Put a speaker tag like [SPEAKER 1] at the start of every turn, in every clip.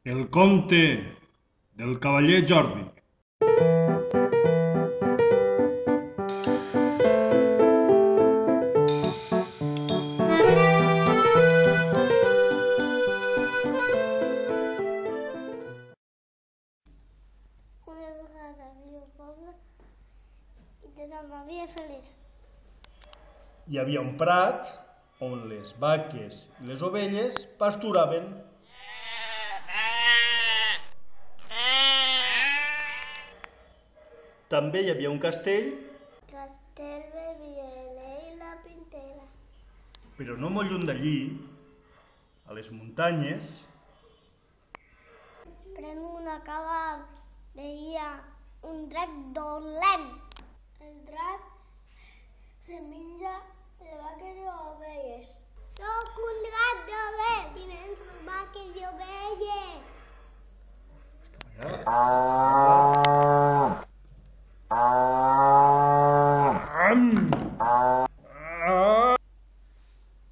[SPEAKER 1] El conte del cavaller Jordi.
[SPEAKER 2] Una vegada hi havia un poble i tothom vivia feliç.
[SPEAKER 3] Hi havia un prat on les vaques i les ovelles pasturaven. També hi havia un castell,
[SPEAKER 2] Castell vivia ell la pintera.
[SPEAKER 3] però no molt lluny d'allí, a les muntanyes,
[SPEAKER 2] Pren una cava, veia un drac dolent. El drac se menja les vaques i ovelles. Soc un drac dolent i menjo les vaques i ovelles.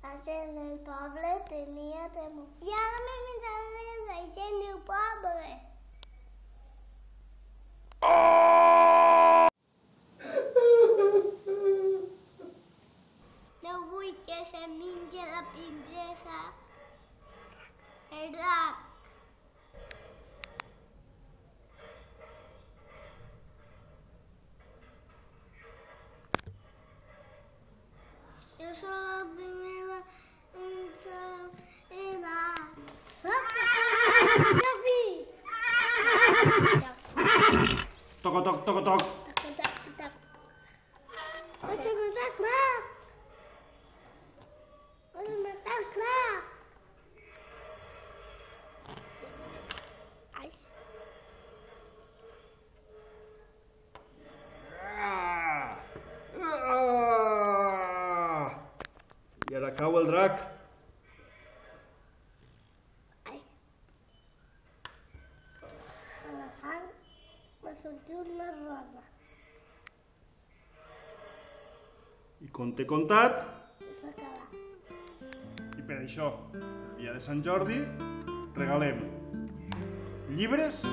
[SPEAKER 2] La gent del poble tenia temor. I ara me menjava la gent del poble. No vull que se mengi la princesa. El drac. Jo soc la primera en la sopa. Jordi!
[SPEAKER 3] toc, toc, toc, toc.
[SPEAKER 2] Tac, tac, tac. Vaig a matar el crac. Vaig a matar el crac. Ai.
[SPEAKER 3] I ara cau el drac.
[SPEAKER 2] Ai. A la sang va sortir una rosa.
[SPEAKER 3] I conte contat,
[SPEAKER 2] I s'acaba.
[SPEAKER 3] i per això, el dia de Sant Jordi, regalem llibres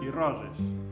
[SPEAKER 3] i roses.